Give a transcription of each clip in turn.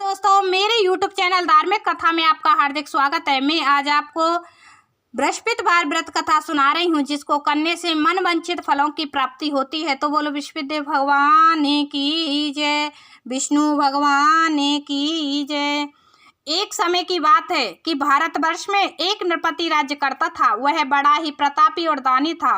दोस्तों, मेरे YouTube channel धार्मिक कथा में आपका हार्दिक स्वागत है। मैं आज आपको बृहस्पतिवार व्रत कथा सुना रही हूँ, जिसको करने से मन वांछित फलों की प्राप्ति होती है। तो बोलो बृहस्पतिदेव भगवान की जय, विष्णु भगवान की जय। एक समय की बात है कि भारतवर्ष में एक नृपति राज्य करता था। वह बड़ा ही प्रतापी और दानी था।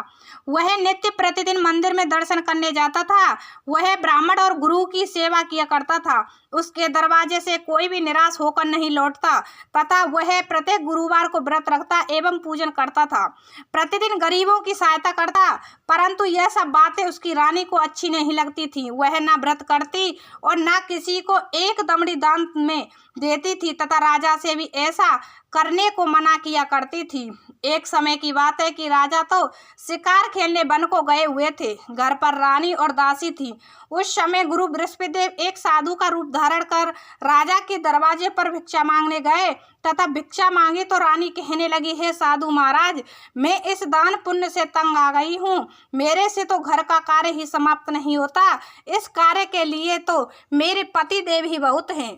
वह नित्य प्रतिदिन मंदिर में दर्शन करने जाता था। वह ब्राह्मण और गुरु की सेवा किया करता था। उसके दरवाजे से कोई भी निराश होकर नहीं लौटता तथा वह प्रत्येक गुरुवार को व्रत रखता एवं पूजन करता था। प्रतिदिन गरीबों की सहायता करता, परंतु यह सब बातें उसकी रानी को अच्छी नहीं लगती थी। वह न व्रत करती और न किसी को एक दमड़ी दान में देती थी तथा राजा से भी ऐसा करने को मना किया करती थी। एक समय की बात है कि राजा तो शिकार खेलने वन को गए हुए थे। घर पर रानी और दासी थी। उस समय गुरु बृहस्पतिदेव एक साधु का रूप धारण कर राजा के दरवाजे पर भिक्षा मांगने गए तथा भिक्षा मांगी तो रानी कहने लगी, हे साधु महाराज, मैं इस दान पुण्य से तंग आ गई हूँ। मेरे से तो घर का कार्य ही समाप्त नहीं होता। इस कार्य के लिए तो मेरे पति देव ही बहुत हैं।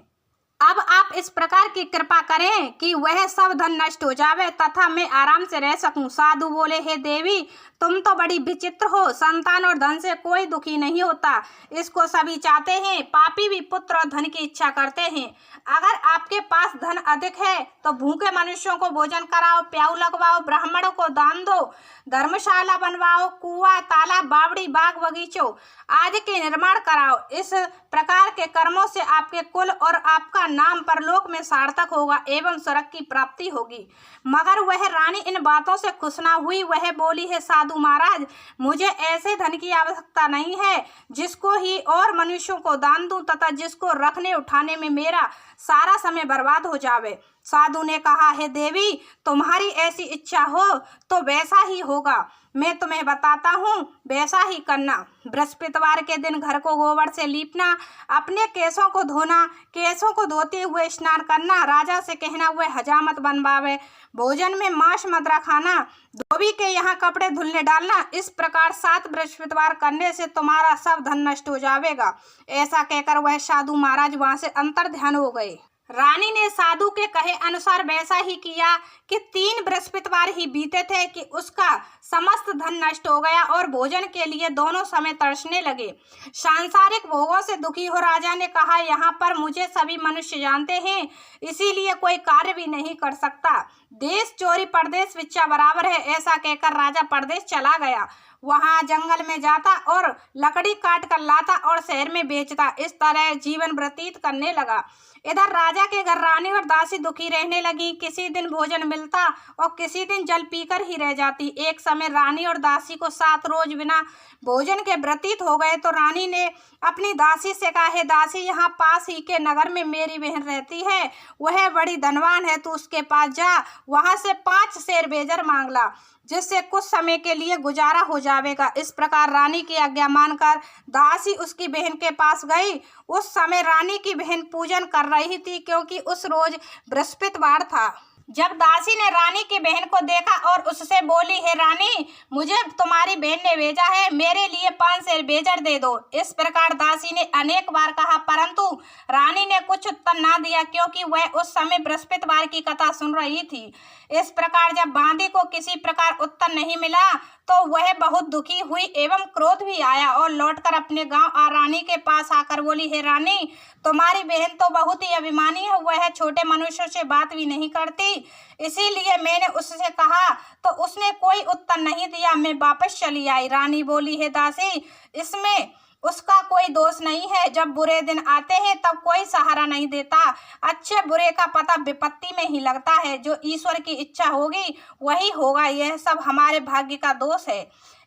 अब आप इस प्रकार की कृपा करें कि वह सब धन नष्ट हो जावे तथा मैं आराम से रह सकूं। साधु बोले, हे देवी, तुम तो बड़ी विचित्र हो। संतान और धन से कोई दुखी नहीं होता, इसको सभी चाहते हैं। पापी भी पुत्र और धन की इच्छा करते हैं। अगर आपके पास धन अधिक है तो भूखे मनुष्यों को भोजन कराओ, प्याऊ लगवाओ, ब्राह्मणों को दान दो, धर्मशाला बनवाओ, कुआं, तालाब, बावड़ी, बाग, बगीचों आदि के निर्माण कराओ। इस प्रकार के कर्मों से आपके कुल और आपका नाम परलोक में सार्थक होगा एवं स्वर्ग की प्राप्ति होगी। मगर वह रानी इन बातों से खुश ना हुई। वह बोली, है साधु महाराज, मुझे ऐसे धन की आवश्यकता नहीं है जिसको ही और मनुष्यों को दान दूं तथा जिसको रखने उठाने में मेरा सारा समय बर्बाद हो जावे। साधु ने कहा, हे देवी, तुम्हारी ऐसी इच्छा हो तो वैसा ही होगा। मैं तुम्हें बताता हूँ, वैसा ही करना। बृहस्पतिवार के दिन घर को गोबर से लीपना, अपने केसों को धोना, केसों को धोते हुए स्नान करना, राजा से कहना हुए हजामत बनवावे, भोजन में मांस मदिरा खाना, धोबी के यहाँ कपड़े धुलने डालना। इस प्रकार 7 बृहस्पतिवार करने से तुम्हारा सब धन नष्ट हो जाएगा। ऐसा कहकर वह साधु महाराज वहां से अंतर ध्यान हो गए। रानी ने साधु के कहे अनुसार वैसा ही किया कि 3 बृहस्पतिवार ही बीते थे कि उसका समस्त धन नष्ट हो गया और भोजन के लिए दोनों समय तरसने लगे। सांसारिक भोगों से दुखी हो राजा ने कहा, यहाँ पर मुझे सभी मनुष्य जानते हैं, इसीलिए कोई कार्य भी नहीं कर सकता। देश चोरी परदेश भिक्षा बराबर है। ऐसा कहकर राजा परदेश चला गया। वहां जंगल में जाता और लकड़ी काट कर लाता और शहर में बेचता। इस तरह जीवन व्यतीत करने लगा। इधर राजा के घर रानी और दासी दुखी रहने लगी। किसी दिन भोजन मिलता और किसी दिन जल पीकर ही रह जाती। एक समय रानी और दासी को 7 रोज बिना भोजन के व्यतीत हो गए तो रानी ने अपनी दासी से कहा, हे दासी, यहाँ पास ही के नगर में मेरी बहन रहती है। वह बड़ी धनवान है, तू उसके पास जा, वहां से 5 शेर बेजर मांग ला, जिससे कुछ समय के लिए गुजारा हो जाएगा। इस प्रकार रानी की आज्ञा मानकर दासी उसकी बहन के पास गई। उस समय रानी की बहन पूजन कर रही थी, क्योंकि उस रोज बृहस्पतिवार था। जब दासी ने रानी की बहन को देखा और उससे बोली, हे रानी, मुझे तुम्हारी बहन ने भेजा है, मेरे लिए 5 शेर बेजर दे दो। इस प्रकार दासी ने अनेक बार कहा, परंतु रानी ने कुछ उत्तर ना दिया, क्योंकि वह उस समय बृहस्पतिवार की कथा सुन रही थी। इस प्रकार जब बांदी को किसी प्रकार उत्तर नहीं मिला तो वह बहुत दुखी हुई एवं क्रोध भी आया और लौटकर अपने गांव रानी के पास आकर बोली, हे रानी, तुम्हारी बहन तो बहुत ही अभिमानी है। वह छोटे मनुष्यों से बात भी नहीं करती, इसीलिए मैंने उससे कहा तो उसने कोई उत्तर नहीं दिया। मैं वापस चली आई। रानी बोली, हे दासी, इसमें उसका कोई दोष नहीं है। जब बुरे दिन आते हैं तब कोई सहारा नहीं देता। अच्छे बुरे का पता विपत्ति में ही लगता है। जो ईश्वर की इच्छा होगी वही होगा। यह सब हमारे भाग्य का दोष है।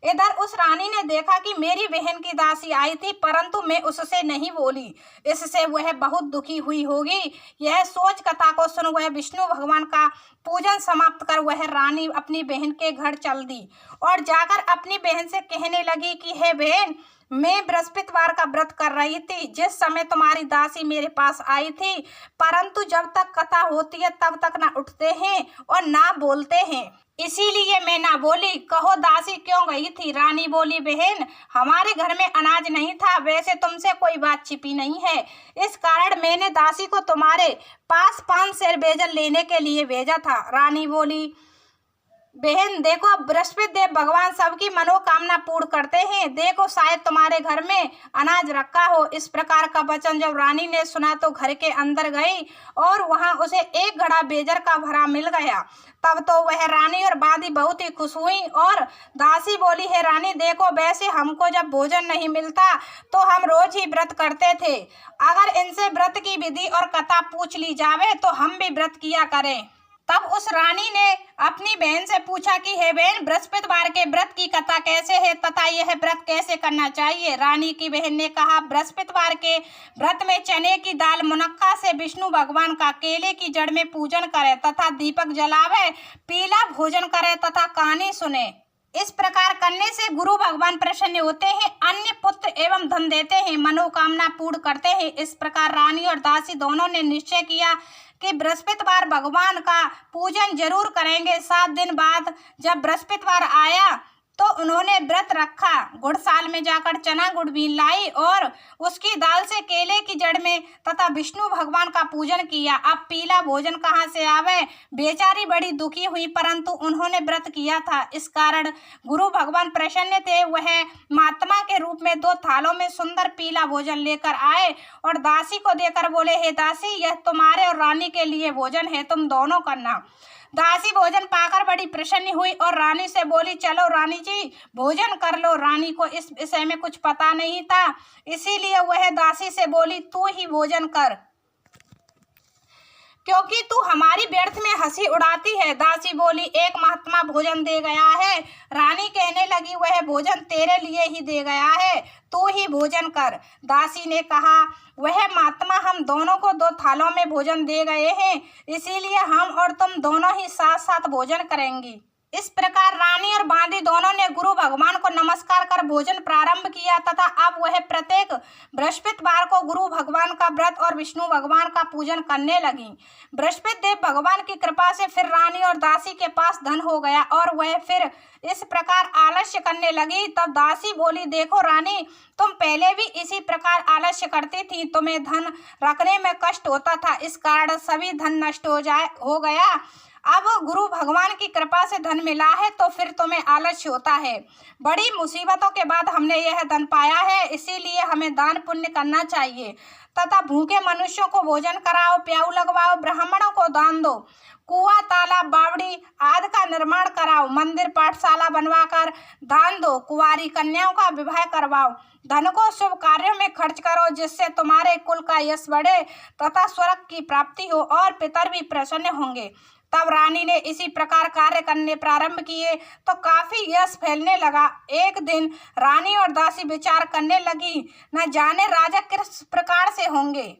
इधर उस रानी ने देखा कि मेरी बहन की दासी आई थी, परंतु मैं उससे नहीं बोली, इससे वह बहुत दुखी हुई होगी। यह सोच कथा को सुन वह विष्णु भगवान का पूजन समाप्त कर वह रानी अपनी बहन के घर चल दी और जाकर अपनी बहन से कहने लगी कि हे बहन, मैं बृहस्पतिवार का व्रत कर रही थी जिस समय तुम्हारी दासी मेरे पास आई थी, परंतु जब तक कथा होती है तब तक ना उठते हैं और ना बोलते हैं, इसीलिए मैं ना बोली। कहो दासी क्यों गई थी? रानी बोली, बहन हमारे घर में अनाज नहीं था, वैसे तुमसे कोई बात छिपी नहीं है, इस कारण मैंने दासी को तुम्हारे पास 5 सेर बेजल लेने के लिए भेजा था। रानी बोली, बहन देखो बृहस्पति देव भगवान सबकी मनोकामना पूर्ण करते हैं, देखो शायद तुम्हारे घर में अनाज रखा हो। इस प्रकार का वचन जब रानी ने सुना तो घर के अंदर गई और वहां उसे एक घड़ा बेजर का भरा मिल गया। तब तो वह रानी और बादी बहुत ही खुश हुई और दासी बोली, है रानी देखो वैसे हमको जब भोजन नहीं मिलता तो हम रोज ही व्रत करते थे, अगर इनसे व्रत की विधि और कथा पूछ ली जावे तो हम भी व्रत किया करें। तब उस रानी ने अपनी बहन से पूछा कि हे बहन बृहस्पतिवार के व्रत की कथा कैसे है तथा यह व्रत कैसे करना चाहिए। रानी की बहन ने कहा, बृहस्पतिवार के व्रत में चने की दाल मुनक्का से विष्णु भगवान का केले की जड़ में पूजन करे तथा दीपक जलावे, पीला भोजन करे तथा कहानी सुने। इस प्रकार करने से गुरु भगवान प्रसन्न होते हैं, अन्य पुत्र एवं धन देते हैं, मनोकामना पूर्ण करते हैं। इस प्रकार रानी और दासी दोनों ने निश्चय किया कि बृहस्पतिवार भगवान का पूजन जरूर करेंगे। 7 दिन बाद जब बृहस्पतिवार आया तो उन्होंने व्रत रखा, गुड़साल में जाकर चना गुड़ बीन लाई और उसकी दाल से केले की जड़ में तथा विष्णु भगवान का पूजन किया। अब पीला भोजन कहाँ से आवे? बेचारी बड़ी दुखी हुई, परंतु उन्होंने व्रत किया था, इस कारण गुरु भगवान प्रसन्न थे। वह महात्मा के रूप में 2 थालों में सुंदर पीला भोजन लेकर आए और दासी को देकर बोले, हे दासी यह तुम्हारे और रानी के लिए भोजन है, तुम दोनों करना। दासी भोजन पाकर बड़ी प्रसन्न हुई और रानी से बोली, चलो रानी जी भोजन कर लो। रानी को इस विषय में कुछ पता नहीं था, इसीलिए वह दासी से बोली, तू ही भोजन कर क्योंकि तू हमारी व्यर्थ में हंसी उड़ाती है। दासी बोली, एक महात्मा भोजन दे गया है। रानी कहने लगी, वह भोजन तेरे लिए ही दे गया है, तू ही भोजन कर। दासी ने कहा, वह महात्मा हम दोनों को 2 थालों में भोजन दे गए हैं, इसीलिए हम और तुम दोनों ही साथ साथ भोजन करेंगी। इस प्रकार रानी और बांदी दोनों ने गुरु भगवान को नमस्कार कर भोजन प्रारंभ किया तथा अब वह प्रत्येक बृहस्पतिवार को गुरु भगवान का व्रत और विष्णु भगवान का पूजन करने लगी। बृहस्पति देव भगवान की कृपा से फिर रानी और दासी के पास धन हो गया और वह फिर इस प्रकार आलस्य करने लगी। तब दासी बोली, देखो रानी तुम पहले भी इसी प्रकार आलस्य करती थी, तुम्हें धन रखने में कष्ट होता था, इस कारण सभी धन नष्ट हो गया। अब गुरु भगवान की कृपा से धन मिला है तो फिर तुम्हें आलस्य होता है। बड़ी मुसीबतों के बाद हमने यह धन पाया है, इसीलिए हमें दान पुण्य करना चाहिए तथा भूखे मनुष्यों को भोजन कराओ, प्याऊ लगवाओ, ब्राह्मणों को दान दो, कुआं तालाब बावड़ी आदि का निर्माण कराओ, मंदिर पाठशाला बनवाकर दान दो, कुंवारी कन्याओं का विवाह करवाओ, धन को शुभ कार्यों में खर्च करो जिससे तुम्हारे कुल का यश बढ़े तथा स्वर्ग की प्राप्ति हो और पितर भी प्रसन्न होंगे। तब रानी ने इसी प्रकार कार्य करने प्रारंभ किए तो काफी यश फैलने लगा। एक दिन रानी और दासी विचार करने लगी, न जाने राजा किस प्रकार से होंगे,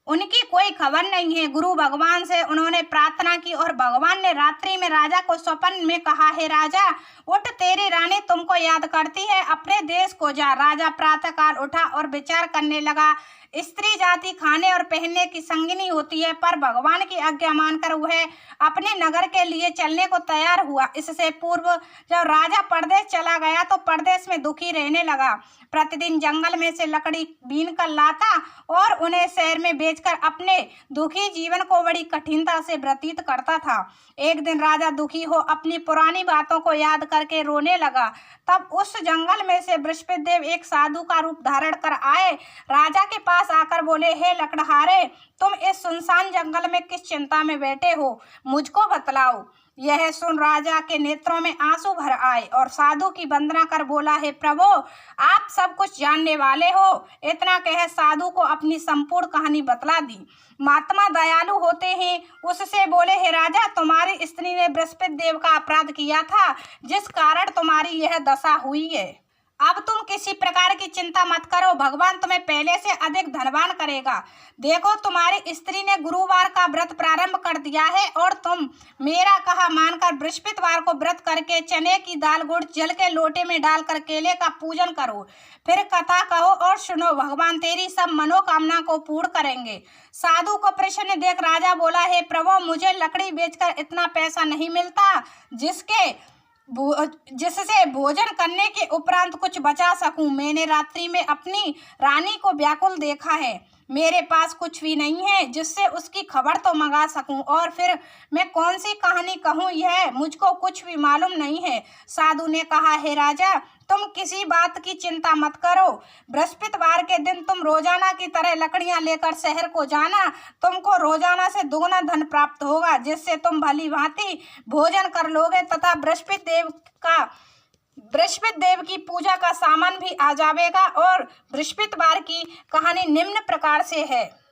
उनकी कोई खबर नहीं है। गुरु भगवान से उन्होंने प्रार्थना की और भगवान ने रात्रि में राजा को स्वप्न में कहा, हे राजा उठ, तेरी रानी तुमको याद करती है, अपने देश को जा। राजा प्रातःकाल उठा और विचार करने लगा, स्त्री जाति खाने और पहनने की संगिनी होती है, पर भगवान की आज्ञा मानकर वह अपने नगर के लिए चलने को तैयार हुआ। इससे पूर्व जब राजा परदेश चला गया तो परदेश में दुखी रहने लगा, प्रतिदिन जंगल में से लकड़ी बीन कर लाता और उन्हें शहर में बेचकर अपने दुखी जीवन को बड़ी कठिनता से व्यतीत करता था। एक दिन राजा दुखी हो अपनी पुरानी बातों को याद करके रोने लगा। तब उस जंगल में से बृहस्पति देव एक साधु का रूप धारण कर आए। राजा के पास आकर बोले, हे लकड़हारे, तुम इस सुनसान जंगल में किस चिंता में बैठे हो, मुझको बतलाओ। यह सुन राजा के नेत्रों में आंसू भर आए और साधु की वंदना कर बोला, हे प्रभु आप सब कुछ जानने वाले हो। इतना कह साधु को अपनी संपूर्ण कहानी बतला दी। महात्मा दयालु होते हैं, उससे बोले, हे राजा तुम्हारी स्त्री ने बृहस्पति देव का अपराध किया था जिस कारण तुम्हारी यह दशा हुई है। अब तुम किसी प्रकार की चिंता मत करो, भगवान तुम्हें पहले से अधिक धनवान करेगा। देखो, तुम्हारी स्त्री ने गुरुवार का व्रत प्रारंभ कर दिया है और तुम मेरा कहा मानकर बृहस्पतिवार को व्रत करके चने की दाल गुड़ जल के लोटे में डालकर केले का पूजन करो। फिर कथा कहो और सुनो, भगवान तेरी सब मनोकामना को पूर्ण करेंगे। साधु को प्रसन्न देख राजा बोला, हे प्रभु, मुझे लकड़ी बेचकर इतना पैसा नहीं मिलता जिससे भोजन करने के उपरांत कुछ बचा सकूं। मैंने रात्रि में अपनी रानी को व्याकुल देखा है, मेरे पास कुछ भी नहीं है जिससे उसकी खबर तो मंगा सकूं, और फिर मैं कौन सी कहानी कहूं, यह मुझको कुछ भी मालूम नहीं है। साधु ने कहा, हे राजा, तुम किसी बात की चिंता मत करो। बृहस्पतिवार के दिन तुम रोजाना की तरह लकड़ियां लेकर शहर को जाना। तुमको रोजाना से दोगुना धन प्राप्त होगा, जिससे तुम भली भांति भोजन कर लोगे तथा बृहस्पति देव की पूजा का सामान भी आ जाएगा। और बृहस्पतिवार की कहानी निम्न प्रकार से है।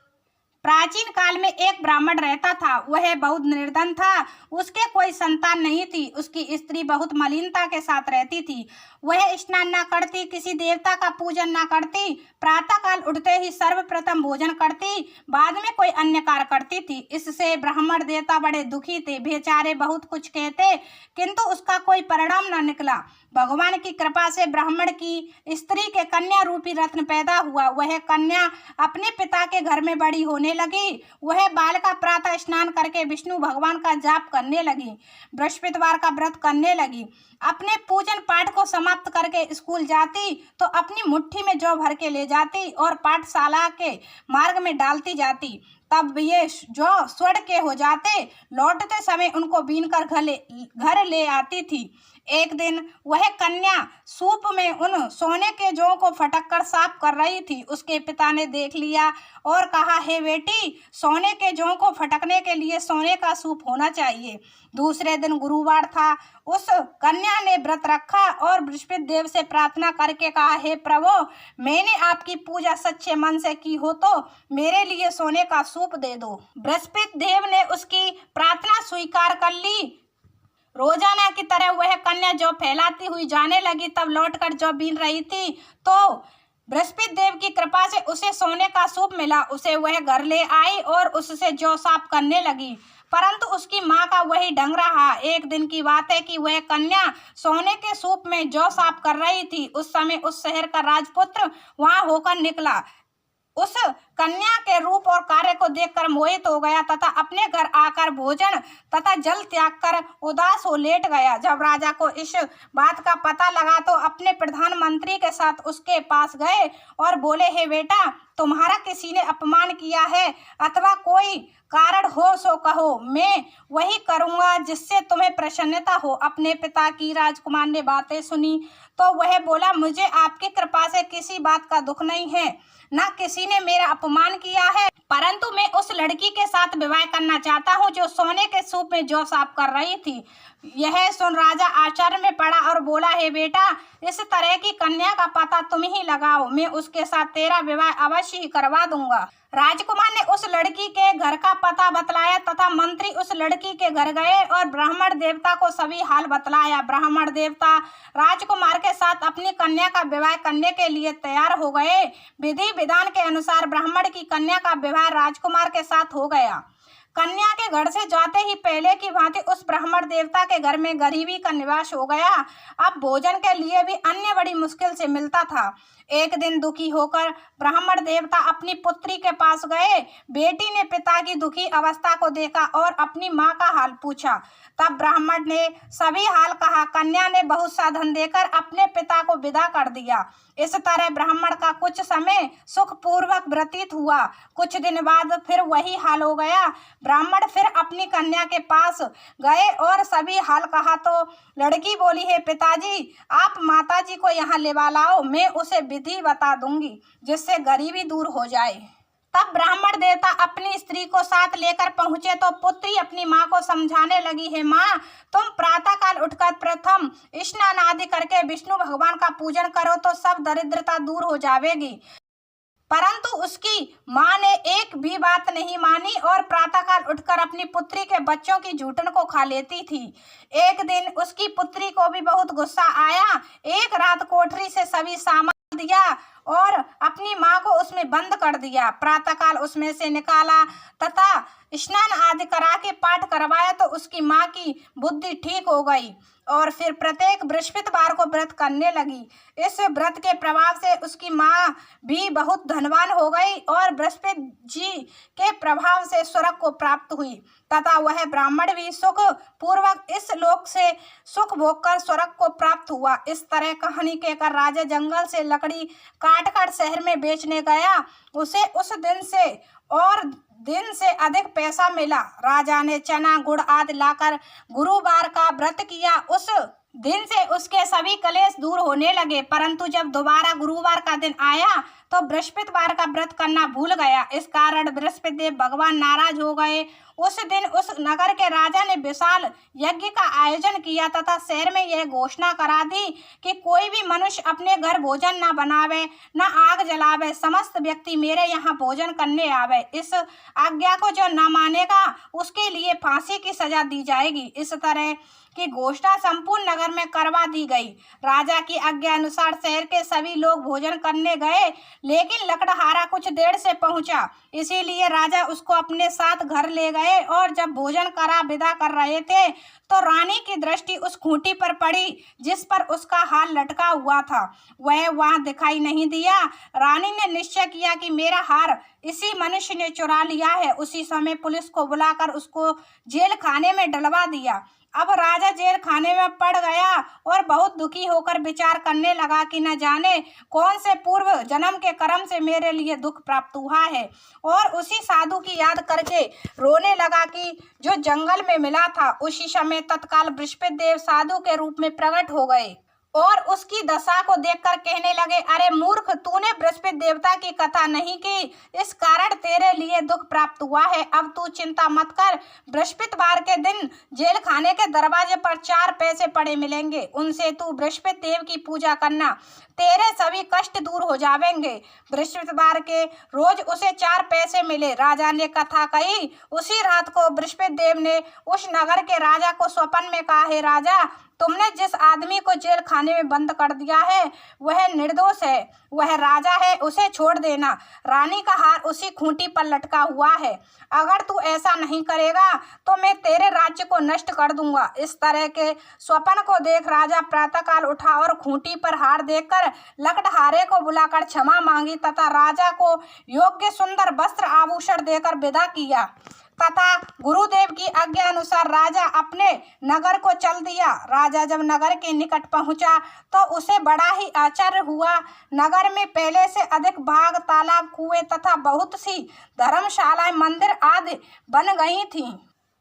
प्राचीन काल में एक ब्राह्मण रहता था। वह बहुत निर्धन था, उसके कोई संतान नहीं थी। उसकी स्त्री बहुत मलिनता के साथ रहती थी। वह स्नान न करती, किसी देवता का पूजन न करती, प्रातःकाल उठते ही सर्वप्रथम भोजन करती, बाद में कोई अन्य कार्य करती थी। इससे ब्राह्मण देवता बड़े दुखी थे। बेचारे बहुत कुछ कहते, किंतु उसका कोई परिणाम न निकला। भगवान की कृपा से ब्राह्मण की स्त्री के कन्या रूपी रत्न पैदा हुआ। वह कन्या अपने पिता के घर में बड़ी होने लगी। वह बालिका प्रातः स्नान करके विष्णु भगवान का जाप करने लगी, बृहस्पतिवार का व्रत करने लगी। अपने पूजन पाठ को समाप्त करके स्कूल जाती तो अपनी मुट्ठी में जौ भर के ले जाती और पाठशाला के मार्ग में डालती जाती। तब ये जौ स्वर्ण के हो जाते। लौटते समय उनको बीनकर घर ले आती थी। एक दिन वह कन्या सूप में उन सोने के जौ को फटक कर साफ कर रही थी। उसके पिता ने देख लिया और कहा, हे बेटी, सोने के जौ को फटकने के लिए सोने का सूप होना चाहिए। दूसरे दिन गुरुवार था। उस कन्या ने व्रत रखा और बृहस्पति देव से प्रार्थना करके कहा, हे प्रभु, मैंने आपकी पूजा सच्चे मन से की हो तो मेरे लिए सोने का सूप दे दो। बृहस्पति देव ने उसकी प्रार्थना स्वीकार कर ली। रोजाना की तरह वह कन्या जौ फैलाती हुई जाने लगी। तब लौटकर जौ बीन रही थी तो बृहस्पति देव की कृपा से उसे सोने का सूप मिला। उसे वह घर ले आई और उससे जौ साफ करने लगी, परंतु उसकी माँ का वही ढंग रहा। एक दिन की बात है कि वह कन्या सोने के सूप में जौ साफ कर रही थी। उस समय उस शहर का राजपुत्र वहां होकर निकला। उस कन्या के रूप और कार्य को देखकर मोहित हो गया तथा अपने घर आकर भोजन तथा जल त्याग कर उदास हो लेट गया। जब राजा को इस बात का पता लगा तो अपने प्रधानमंत्री के साथ उसके पास गए और बोले, हे बेटा, तुम्हारा किसी ने अपमान किया है अथवा कोई कारण हो सो कहो, मैं वही करूँगा जिससे तुम्हें प्रसन्नता हो। अपने पिता की राजकुमार ने बातें सुनी तो वह बोला, मुझे आपकी कृपा से किसी बात का दुख नहीं है, न किसी ने मेरा अपमान किया है, परंतु मैं उस लड़की के साथ विवाह करना चाहता हूँ जो सोने के सूप में जौ साफ कर रही थी। यह सुन राजा आश्चर्य में पड़ा और बोला, हे बेटा, इस तरह की कन्या का पता तुम ही लगाओ, मैं उसके साथ तेरा विवाह अवश्य ही करवा दूंगा। राजकुमार ने उस लड़की के घर का पता बतलाया तथा मंत्री उस लड़की के घर गए और ब्राह्मण देवता को सभी हाल बतलाया। ब्राह्मण देवता राजकुमार के साथ अपनी कन्या का विवाह करने के लिए तैयार हो गए। विधि विधान के अनुसार ब्राह्मण की कन्या का विवाह राजकुमार के साथ हो गया। कन्या के घर से जाते ही पहले की भांति उस ब्राह्मण देवता के घर में गरीबी का निवास हो गया। अब भोजन के लिए भी अन्न बड़ी मुश्किल से मिलता था। एक दिन दुखी होकर ब्राह्मण देवता अपनी पुत्री के पास गए। बेटी ने पिता की दुखी अवस्था को देखा और अपनी माँ का हाल पूछा। तब ब्राह्मण ने सभी हाल कहा। कन्या ने बहुत सा धन देकर अपने पिता को विदा कर दिया। इस तरह ब्राह्मण का कुछ समय सुखपूर्वक व्यतीत हुआ। कुछ दिन बाद फिर वही हाल हो गया। ब्राह्मण फिर अपनी कन्या के पास गए और सभी हाल कहा तो लड़की बोली, हे पिताजी, आप माताजी को यहाँ लेवा लाओ, मैं उसे विधि बता दूंगी जिससे गरीबी दूर हो जाए। तब ब्राह्मण देवता अपनी स्त्री को साथ लेकर पहुंचे तो पुत्री अपनी माँ को समझाने लगी, हे माँ, तुम प्रातःकाल उठकर प्रथम स्नान आदि करके विष्णु भगवान का पूजन करो तो सब दरिद्रता दूर हो जाएगी। परंतु उसकी माँ ने एक भी बात नहीं मानी और प्रातःकाल उठकर अपनी पुत्री के बच्चों की जूठन को खा लेती थी। एक दिन उसकी पुत्री को भी बहुत गुस्सा आया। एक रात कोठरी से सभी सामान दिया और अपनी माँ को उसमें बंद कर दिया। प्रातःकाल उसमें से निकाला तथा स्नान आदि करा के पाठ करवाया तो उसकी माँ की बुद्धि ठीक हो गई और फिर प्रत्येक बृहस्पतिवार को व्रत करने लगी। इस व्रत के प्रभाव से उसकी माँ भी बहुत धनवान हो गई और बृहस्पति जी के प्रभाव से स्वर्ग को प्राप्त हुई तथा वह ब्राह्मण भी सुख पूर्वक इस लोक से सुख भोगकर स्वर्ग को प्राप्त हुआ। इस तरह कहानी कहकर राजा जंगल से लकड़ी काट कर शहर में बेचने गया। उसे उस दिन से अधिक पैसा मिला। राजा ने चना गुड़ आदि लाकर गुरुवार का व्रत किया। उस दिन से उसके सभी कलेश दूर होने लगे, परंतु जब दोबारा गुरुवार का दिन आया तो बृहस्पतिवार का व्रत करना भूल गया। इस कारण बृहस्पति देव भगवान नाराज हो गए। उस दिन उस नगर के राजा ने विशाल यज्ञ का आयोजन किया तथा शहर में यह घोषणा करा दी कि कोई भी मनुष्य अपने घर भोजन न बनावे न आग जलावे, समस्त व्यक्ति मेरे यहाँ भोजन करने आवे। इस आज्ञा को जो न मानेगा उसके लिए फांसी की सजा दी जाएगी। इस तरह की घोषणा संपूर्ण नगर में करवा दी गई। राजा की आज्ञा अनुसार शहर के सभी लोग भोजन करने गए, लेकिन लकड़हारा कुछ देर से पहुंचा, इसीलिए राजा उसको अपने साथ घर ले गए और जब भोजन करा विदा कर रहे थे तो रानी की दृष्टि उस खूंटी पर पड़ी जिस पर उसका हार लटका हुआ था। वह वहां दिखाई नहीं दिया। रानी ने निश्चय किया कि मेरा हार इसी मनुष्य ने चुरा लिया है। उसी समय पुलिस को बुलाकर उसको जेल खाने में डलवा दिया। अब राजा जेल खाने में पड़ गया और बहुत दुखी होकर विचार करने लगा कि न जाने कौन से पूर्व जन्म के कर्म से मेरे लिए दुख प्राप्त हुआ है, और उसी साधु की याद करके रोने लगा कि जो जंगल में मिला था। उसी समय तत्काल बृहस्पति देव साधु के रूप में प्रकट हो गए और उसकी दशा को देखकर कहने लगे, अरे मूर्ख, तूने बृहस्पति देवता की कथा नहीं की, इस कारण तेरे लिए दुख प्राप्त हुआ है। अब तू चिंता मत कर, बृहस्पतिवार के दिन जेल खाने के दरवाजे पर 4 पैसे पड़े मिलेंगे, उनसे तू बृहस्पति देव की पूजा करना, तेरे सभी कष्ट दूर हो जाएंगे। बृहस्पतिवार के रोज उसे 4 पैसे मिले। राजा ने कथा कही। उसी रात को बृहस्पति देव ने उस नगर के राजा को स्वप्न में कहा, हे राजा, तुमने जिस आदमी को जेल खाने में बंद कर दिया है वह निर्दोष है, वह राजा है, उसे छोड़ देना। रानी का हार उसी खूंटी पर लटका हुआ है। अगर तू ऐसा नहीं करेगा तो मैं तेरे राज्य को नष्ट कर दूंगा। इस तरह के स्वप्न को देख राजा प्रातःकाल उठा और खूंटी पर हार देखकर लकड़हारे को बुलाकर क्षमा मांगी तथा राजा को योग्य सुंदर वस्त्र आभूषण देकर विदा किया तथा गुरुदेव की आज्ञा अनुसार राजा अपने नगर को चल दिया। राजा जब नगर के निकट पहुंचा तो उसे बड़ा ही आश्चर्य हुआ। नगर में पहले से अधिक बाग, तालाब, कुएं तथा बहुत सी धर्मशालाएं, मंदिर आदि बन गई थीं।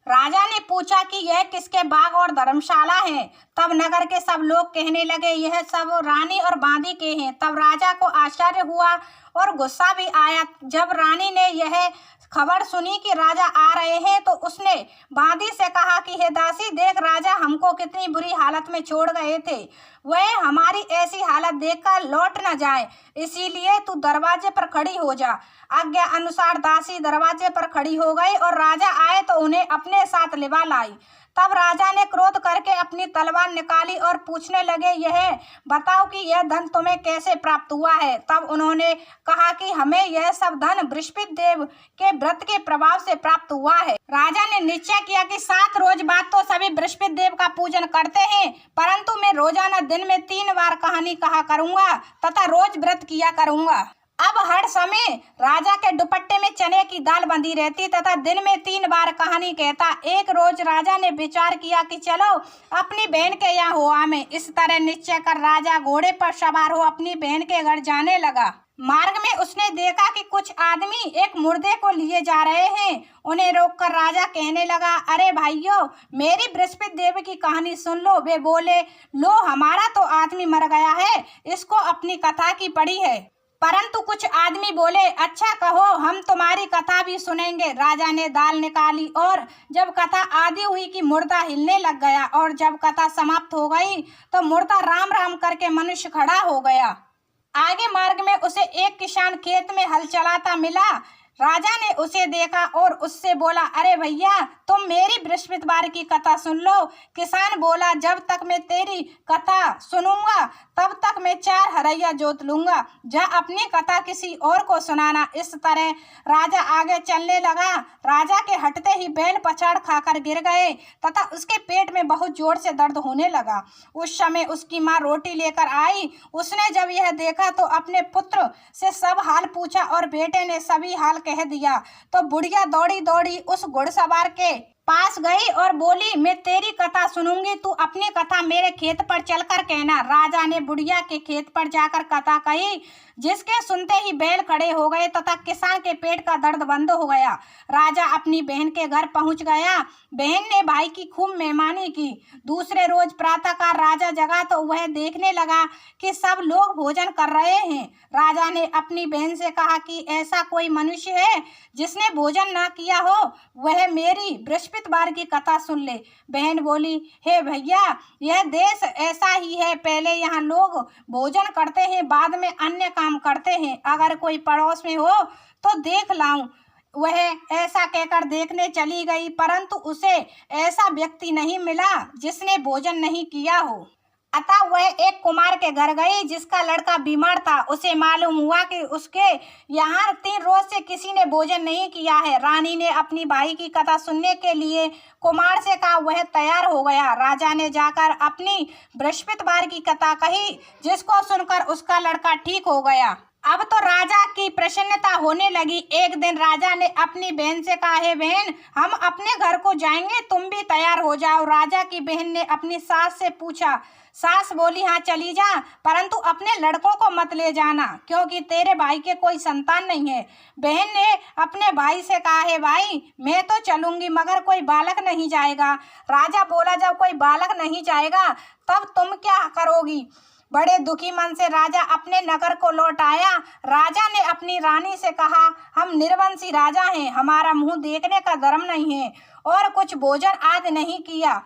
राजा ने पूछा कि यह किसके बाग और धर्मशाला हैं। तब नगर के सब लोग कहने लगे, यह सब रानी और बांदी के हैं। तब राजा को आश्चर्य हुआ और गुस्सा भी आया। जब रानी ने यह खबर सुनी कि राजा आ रहे हैं तो उसने बांदी से कहा कि हे दासी, देख राजा हमको कितनी बुरी हालत में छोड़ गए थे, वह हमारी ऐसी हालत देखकर लौट न जाए, इसीलिए तू दरवाजे पर खड़ी हो जा। आज्ञा अनुसार दासी दरवाजे पर खड़ी हो गई और राजा आए तो उन्हें अपने साथ लिवा लाई। तब राजा ने क्रोध करके अपनी तलवार निकाली और पूछने लगे, यह बताओ कि यह धन तुम्हें कैसे प्राप्त हुआ है। तब उन्होंने कहा कि हमें यह सब धन बृहस्पति देव के व्रत के प्रभाव से प्राप्त हुआ है। राजा ने निश्चय किया कि 7 रोज बाद तो सभी बृहस्पति देव का पूजन करते हैं, परंतु मैं रोजाना दिन में 3 बार कहानी कहा करूंगा तथा रोज व्रत किया करूंगा। अब हर समय राजा के दुपट्टे में चने की दाल बंधी रहती तथा दिन में 3 बार कहानी कहता। एक रोज राजा ने विचार किया कि चलो अपनी बहन के यहाँ हो आवे। इस तरह निश्चय कर राजा घोड़े पर सवार हो अपनी बहन के घर जाने लगा। मार्ग में उसने देखा कि कुछ आदमी एक मुर्दे को लिए जा रहे हैं। उन्हें रोककर राजा कहने लगा, अरे भाइयों, मेरी बृहस्पति देव की कहानी सुन लो। वे बोले, लो हमारा तो आदमी मर गया है, इसको अपनी कथा की पड़ी है। परंतु कुछ आदमी बोले, अच्छा कहो, हम तुम्हारी कथा भी सुनेंगे। राजा ने दाल निकाली और जब कथा आदि हुई कि मुर्दा हिलने लग गया और जब कथा समाप्त हो गई तो मुर्दा राम राम करके मनुष्य खड़ा हो गया। आगे मार्ग में उसे एक किसान खेत में हल चलाता मिला। राजा ने उसे देखा और उससे बोला, अरे भैया, तुम मेरी बृहस्पतिवार की कथा सुन लो। किसान बोला, जब तक मैं तेरी कथा सुनूंगा तब तक मैं 4 हरैया जोत लूंगा। जा अपनी कथा किसी और को सुनाना। इस तरह राजा आगे चलने लगा। राजा के हटते ही बैल पछाड़ खाकर गिर गए तथा उसके पेट में बहुत जोर से दर्द होने लगा। उस समय उसकी माँ रोटी लेकर आई। उसने जब यह देखा तो अपने पुत्र से सब हाल पूछा और बेटे ने सभी हाल कह दिया। तो बुढ़िया दौड़ी दौड़ी उस घुड़सवार के पास गई और बोली, मैं तेरी कथा सुनूंगी, तू अपनी कथा मेरे खेत पर चलकर कहना। राजा ने बुढ़िया के खेत पर जाकर कथा कही, जिसके सुनते ही बैल खड़े हो गए तथा किसान के पेट का दर्द बंद हो गया। राजा अपनी बहन के घर पहुंच गया। बहन ने भाई की खूब मेहमानी की। दूसरे रोज प्रातःकाल राजा जगा तो वह देखने लगा कि सब लोग भोजन कर रहे हैं। राजा ने अपनी बहन से कहा कि ऐसा कोई मनुष्य है जिसने भोजन ना किया हो, वह मेरी बृहस्पतिवार की कथा सुन ले। बहन बोली, हे भैया, यह देश ऐसा ही है, पहले यहाँ लोग भोजन करते हैं, बाद में अन्य काम करते हैं। अगर कोई पड़ोस में हो तो देख लाऊं। वह ऐसा कहकर देखने चली गई, परंतु उसे ऐसा व्यक्ति नहीं मिला जिसने भोजन नहीं किया हो। अतः वह एक कुमार के घर गई जिसका लड़का बीमार था। उसे मालूम हुआ कि उसके यहाँ 3 रोज से किसी ने भोजन नहीं किया है। रानी ने अपनी भाई की कथा सुनने के लिए कुमार से कहा। वह तैयार हो गया। राजा ने जाकर अपनी बृहस्पतिवार की कथा कही, जिसको सुनकर उसका लड़का ठीक हो गया। अब तो राजा की प्रसन्नता होने लगी। एक दिन राजा ने अपनी बहन से कहा, हे बहन, हम अपने घर को जाएंगे, तुम भी तैयार हो जाओ। राजा की बहन ने अपनी सास से पूछा। सास बोली, हाँ चली जा, परंतु अपने लड़कों को मत ले जाना, क्योंकि तेरे भाई के कोई संतान नहीं है। बहन ने अपने भाई से कहा, हे भाई, मैं तो चलूंगी मगर कोई बालक नहीं जाएगा। राजा बोला, जब कोई बालक नहीं जाएगा तब तुम क्या करोगी? बड़े दुखी मन से राजा अपने नगर को लौट आया। राजा ने अपनी रानी से कहा, हम निर्वंशी राजा हैं, हमारा मुंह देखने का धर्म नहीं है और कुछ भोजन आदि नहीं किया।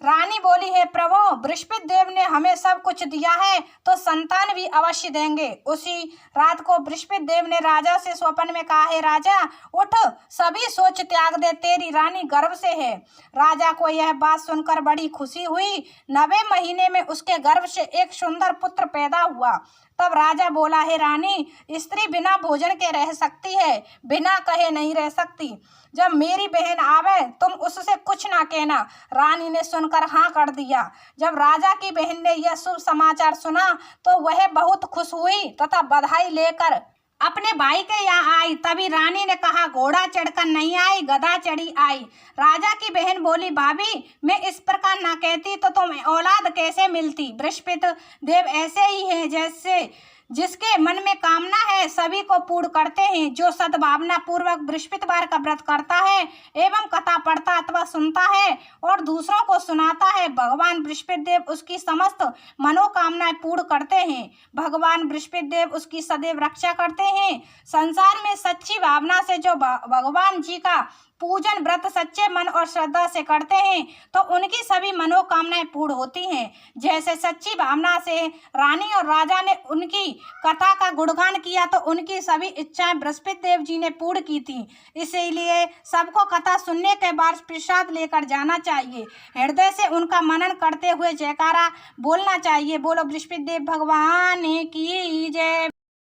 रानी बोली, हे प्रभु, बृहस्पति देव ने हमें सब कुछ दिया है तो संतान भी अवश्य देंगे। उसी रात को बृहस्पति देव ने राजा से स्वप्न में कहा, हे राजा, उठ, सभी सोच त्याग दे, तेरी रानी गर्भ से है। राजा को यह बात सुनकर बड़ी खुशी हुई। 9वें महीने में उसके गर्भ से एक सुंदर पुत्र पैदा हुआ। तब राजा बोला, हे रानी, स्त्री बिना भोजन के रह सकती है, बिना कहे नहीं रह सकती। जब मेरी बहन आवे तुम उससे कुछ ना कहना। रानी ने सुनकर हाँ कर दिया। जब राजा की बहन ने यह शुभ समाचार सुना तो वह बहुत खुश हुई तथा बधाई लेकर अपने भाई के यहाँ आई। तभी रानी ने कहा, घोड़ा चढ़कर नहीं आई, गधा चढ़ी आई। राजा की बहन बोली, भाभी, मैं इस प्रकार ना कहती तो तुम्हें औलाद कैसे मिलती? बृहस्पति देव ऐसे ही हैं जैसे जिसके मन में कामना है सभी को पूर्ण करते हैं। जो सद्भावना पूर्वक बृहस्पतिवार का व्रत करता है एवं कथा पढ़ता अथवा सुनता है और दूसरों को सुनाता है, भगवान बृहस्पति देव उसकी समस्त मनोकामनाएं पूर्ण करते हैं। भगवान बृहस्पति देव उसकी सदैव रक्षा करते हैं। संसार में सच्ची भावना से जो भगवान जी का पूजन व्रत सच्चे मन और श्रद्धा से करते हैं तो उनकी सभी मनोकामनाएं पूर्ण होती हैं। जैसे सच्ची भावना से रानी और राजा ने उनकी कथा का गुणगान किया तो उनकी सभी इच्छाएं बृहस्पति देव जी ने पूर्ण की थी। इसीलिए सबको कथा सुनने के बाद प्रसाद लेकर जाना चाहिए। हृदय से उनका मनन करते हुए जयकारा बोलना चाहिए। बोलो बृहस्पति देव भगवान की जय।